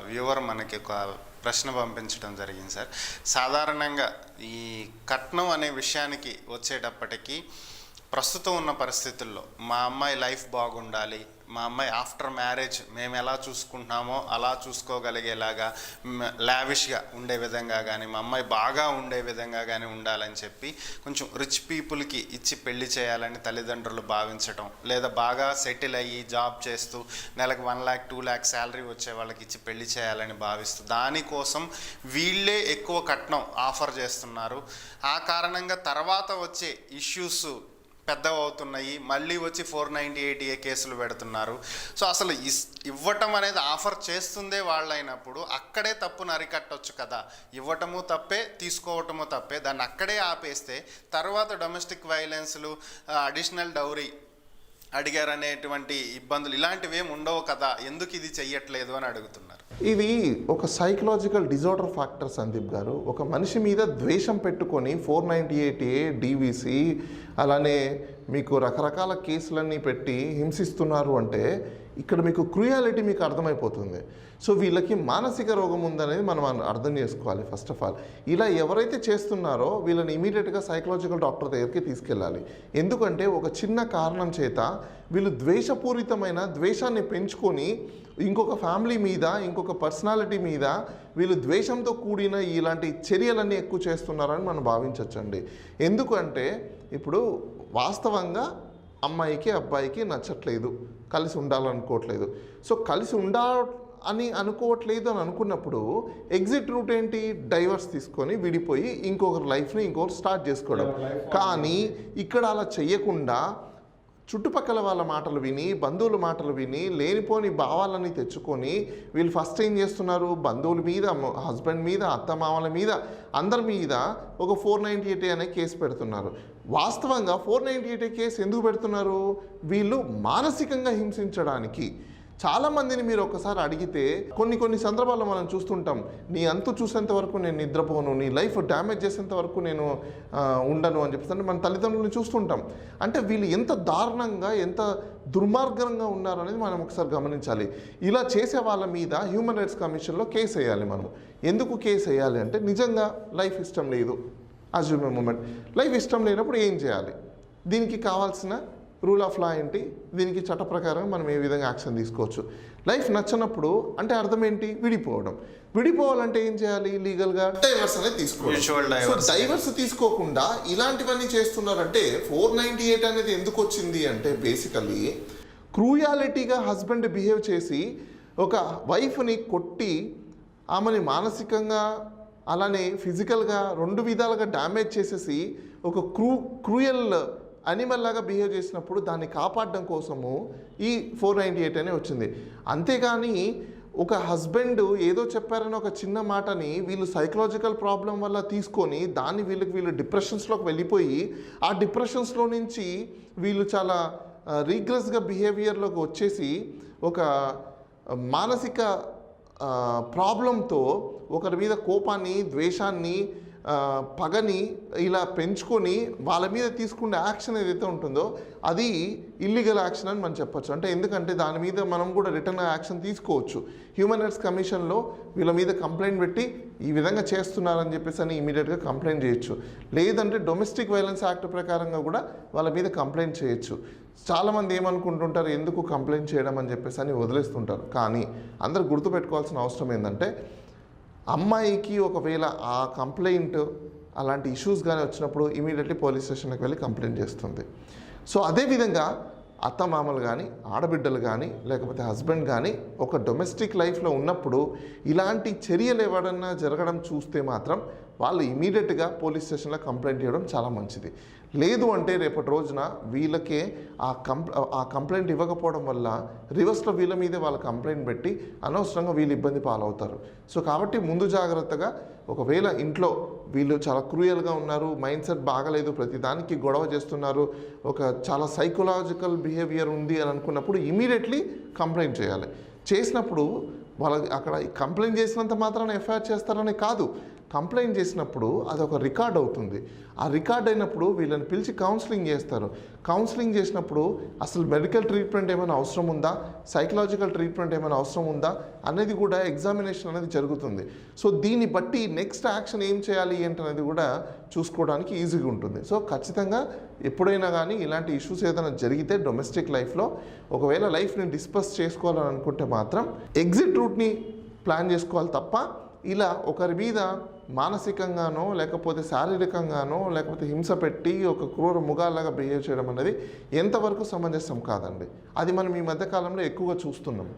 Viewer మనకి ఒక ప్రశ్న పంపించడం జరిగింది సార్. సాధారణంగా ఈ కట్నం అనే విషయానికి వచ్చేటప్పటికి ప్రస్తుతం ఉన్న పరిస్థితుల్లో మా అమ్మాయి లైఫ్ బాగుండాలి, మా అమ్మాయి ఆఫ్టర్ మ్యారేజ్ మేము ఎలా చూసుకుంటున్నామో అలా చూసుకోగలిగేలాగా లావిష్గా ఉండే విధంగా కానీ, మా అమ్మాయి బాగా ఉండే విధంగా కానీ ఉండాలని చెప్పి కొంచెం రిచ్ పీపుల్కి ఇచ్చి పెళ్లి చేయాలని తల్లిదండ్రులు భావించటం, లేదా బాగా సెటిల్ అయ్యి జాబ్ చేస్తూ నెలకు 1 lakh 2 lakh శాలరీ వచ్చే వాళ్ళకి ఇచ్చి పెళ్లి చేయాలని భావిస్తూ దానికోసం వీళ్ళే ఎక్కువ కట్నం ఆఫర్ చేస్తున్నారు. ఆ కారణంగా తర్వాత వచ్చే ఇష్యూస్ పెద్దవవుతున్నాయి, మళ్ళీ వచ్చి 498A కేసులు పెడుతున్నారు. సో అసలు ఇవ్వటం అనేది ఆఫర్ చేస్తుందే వాళ్ళైనప్పుడు అక్కడే తప్పును అరికట్టవచ్చు కదా. ఇవ్వటము తప్పే, తీసుకోవటము తప్పే, దాన్ని అక్కడే ఆపేస్తే తర్వాత డొమెస్టిక్ వైలెన్స్లు, అడిషనల్ డౌరీ అడిగారనేటువంటి ఇబ్బందులు ఇలాంటివి ఏమి ఉండవు కదా, ఎందుకు ఇది చెయ్యట్లేదు అని అడుగుతున్నారు. ఇది ఒక సైకలాజికల్ డిజార్డర్ ఫ్యాక్టర్ సందీప్ గారు. ఒక మనిషి మీద ద్వేషం పెట్టుకొని 498A DVC అలానే మీకు రకరకాల కేసులన్నీ పెట్టి హింసిస్తున్నారు అంటే ఇక్కడ మీకు క్రూయాలిటీ మీకు అర్థమైపోతుంది. సో వీళ్ళకి మానసిక రోగం ఉందనేది మనం అర్థం చేసుకోవాలి. ఫస్ట్ ఆఫ్ ఆల్ ఇలా ఎవరైతే చేస్తున్నారో వీళ్ళని ఇమీడియట్గా సైకలాజికల్ డాక్టర్ దగ్గరికి తీసుకెళ్ళాలి. ఎందుకంటే ఒక చిన్న కారణం చేత వీళ్ళు ద్వేషపూరితమైన ద్వేషాన్ని పెంచుకొని ఇంకొక ఫ్యామిలీ మీద, ఇంకొక పర్సనాలిటీ మీద వీళ్ళు ద్వేషంతో కూడిన ఇలాంటి చర్యలన్నీ ఎక్కువ చేస్తున్నారని మనం భావించవచ్చండి. ఎందుకంటే ఇప్పుడు వాస్తవంగా అమ్మాయికి అబ్బాయికి నచ్చట్లేదు, కలిసి ఉండాలనుకోవట్లేదు. సో కలిసి అని అనుకోవట్లేదు అని అనుకున్నప్పుడు ఎగ్జిట్ రూట్ ఏంటి? డైవర్స్ తీసుకొని విడిపోయి ఇంకొకరి లైఫ్ని ఇంకొకరు స్టార్ట్ చేసుకోవడం. కానీ ఇక్కడ అలా చెయ్యకుండా చుట్టుపక్కల వాళ్ళ మాటలు విని, బంధువుల మాటలు విని, లేనిపోని భావాలని తెచ్చుకొని వీళ్ళు ఫస్ట్ ఏం చేస్తున్నారు? బంధువుల మీద, హస్బెండ్ మీద, అత్తమామల మీద, అందరి మీద ఒక 498A అనే కేసు పెడుతున్నారు. వాస్తవంగా 498A కేసు ఎందుకు పెడుతున్నారు? వీళ్ళు మానసికంగా హింసించడానికి. చాలామందిని మీరు ఒకసారి అడిగితే కొన్ని సందర్భాల్లో మనం చూస్తుంటాం, నీ అంతు చూసేంత వరకు నేను నిద్రపోను, నీ లైఫ్ డ్యామేజ్ చేసేంత వరకు నేను ఉండను అని చెప్పేసి మన తల్లిదండ్రులను చూస్తుంటాం. అంటే వీళ్ళు ఎంత దారుణంగా, ఎంత దుర్మార్గంగా ఉన్నారు అనేది మనం ఒకసారి గమనించాలి. ఇలా చేసే వాళ్ళ మీద హ్యూమన్ రైట్స్ కమిషన్లో కేసు వేయాలి. మనం ఎందుకు కేసు వేయాలి అంటే నిజంగా లైఫ్ ఇష్టం లేదు, అజ్యూమ్ ఏ మూమెంట్, లైఫ్ ఇష్టం లేనప్పుడు ఏం చేయాలి, దీనికి కావాల్సిన రూల్ ఆఫ్ లా ఏంటి, దీనికి చట్ట ప్రకారం మనం ఏ విధంగా యాక్షన్ తీసుకోవచ్చు. లైఫ్ నచ్చినప్పుడు అంటే అర్థం ఏంటి? విడిపోవాలంటే ఏం చేయాలి? లీగల్గా డైవర్స్ అనేది తీసుకోవాలి. డైవర్స్ తీసుకోకుండా ఇలాంటివన్నీ చేస్తున్నారంటే 498 అనేది ఎందుకు వచ్చింది అంటే బేసికలీ క్రూయాలిటీగా హస్బెండ్ బిహేవ్ చేసి ఒక వైఫ్ని కొట్టి ఆమెని మానసికంగా అలానే ఫిజికల్గా 2 విధాలుగా డ్యామేజ్ చేసేసి ఒక క్రూయల్ అనిమల్ లాగా బిహేవ్ చేసినప్పుడు దాన్ని కాపాడడం కోసము ఈ 498 అనే వచ్చింది. అంతేగాని ఒక హస్బెండ్ ఏదో చెప్పారని ఒక చిన్న మాటని వీళ్ళు సైకలాజికల్ ప్రాబ్లం వల్ల తీసుకొని దాన్ని వీళ్ళు డిప్రెషన్స్లోకి వెళ్ళిపోయి ఆ డిప్రెషన్స్లో నుంచి వీళ్ళు చాలా రీగ్రెస్గా బిహేవియర్లోకి వచ్చేసి ఒక మానసిక ప్రాబ్లంతో ఒకరి మీద కోపాన్ని, ద్వేషాన్ని, పగని ఇలా పెంచుకొని వాళ్ళ మీద తీసుకునే యాక్షన్ ఏదైతే ఉంటుందో అది ఇల్లీగల్ యాక్షన్ అని మనం చెప్పొచ్చు. అంటే ఎందుకంటే దాని మీద మనం కూడా రిటర్న్ యాక్షన్ తీసుకోవచ్చు. హ్యూమన్ రైట్స్ కమిషన్లో వీళ్ళ మీద కంప్లైంట్ పెట్టి ఈ విధంగా చేస్తున్నారని చెప్పేసి అని ఇమీడియట్గా కంప్లైంట్ చేయొచ్చు. లేదంటే డొమెస్టిక్ వైలెన్స్ యాక్ట్ ప్రకారంగా కూడా వాళ్ళ మీద కంప్లైంట్ చేయొచ్చు. చాలామంది ఏమనుకుంటుంటారు, ఎందుకు కంప్లైంట్ చేయడం అని చెప్పేసి అని వదిలేస్తుంటారు. కానీ అందరూ గుర్తుపెట్టుకోవాల్సిన అవసరం ఏంటంటే అమ్మాయికి ఒకవేళ ఆ కంప్లైంట్ అలాంటి ఇష్యూస్ కానీ వచ్చినప్పుడు ఇమీడియట్లీ పోలీస్ స్టేషన్కి వెళ్ళి కంప్లైంట్ చేస్తుంది. సో అదేవిధంగా అత్తమామలు కానీ, ఆడబిడ్డలు కానీ, లేకపోతే హస్బెండ్ కానీ ఒక డొమెస్టిక్ లైఫ్లో ఉన్నప్పుడు ఇలాంటి చర్యలు ఎవడన్నా జరగడం చూస్తే మాత్రం వాళ్ళు ఇమీడియట్గా పోలీస్ స్టేషన్లో కంప్లైంట్ చేయడం చాలా మంచిది. లేదు అంటే రేపటి రోజున వీళ్ళకే ఆ కంప్లైంట్ ఇవ్వకపోవడం వల్ల రివర్స్లో వీళ్ళ మీదే వాళ్ళ కంప్లైంట్ పెట్టి అనవసరంగా వీళ్ళు ఇబ్బంది పాలవుతారు. సో కాబట్టి ముందు జాగ్రత్తగా ఒకవేళ ఇంట్లో వీళ్ళు చాలా క్రూయల్గా ఉన్నారు, మైండ్ సెట్ బాగలేదు, ప్రతిదానికి గొడవ చేస్తున్నారు, ఒక చాలా సైకలాజికల్ బిహేవియర్ ఉంది అని అనుకున్నప్పుడు ఇమీడియట్లీ కంప్లైంట్ చేయాలి. చేసినప్పుడు వాళ్ళ అక్కడ కంప్లైంట్ చేసినంత మాత్రాన ఎఫ్ఐఆర్ చేస్తారని కాదు, కంప్లైంట్ చేసినప్పుడు అది ఒక రికార్డ్ అవుతుంది. ఆ రికార్డ్ అయినప్పుడు వీళ్ళని పిలిచి కౌన్సిలింగ్ చేస్తారు. కౌన్సిలింగ్ చేసినప్పుడు అసలు మెడికల్ ట్రీట్మెంట్ ఏమైనా అవసరం ఉందా, సైకలాజికల్ ట్రీట్మెంట్ ఏమైనా అవసరం ఉందా అనేది కూడా ఎగ్జామినేషన్ అనేది జరుగుతుంది. సో దీన్ని బట్టి నెక్స్ట్ యాక్షన్ ఏం చేయాలి ఏంటనేది కూడా చూసుకోవడానికి ఈజీగా ఉంటుంది. సో ఖచ్చితంగా ఎప్పుడైనా కానీ ఇలాంటి ఇష్యూస్ ఏదైనా జరిగితే డొమెస్టిక్ లైఫ్లో ఒకవేళ లైఫ్ని డిస్పస్ చేసుకోవాలని అనుకుంటే మాత్రం ఎగ్జిట్ రూట్ని ప్లాన్ చేసుకోవాలి తప్ప ఇలా ఒకరి మీద మానసికంగానో లేకపోతే శారీరకంగానో లేకపోతే హింస పెట్టి ఒక క్రూర మృగాలాగా బిహేవ్ చేయడం అనేది ఎంతవరకు సమంజసం కాదండి. అది మనం ఈ మధ్యకాలంలో ఎక్కువగా చూస్తున్నాం.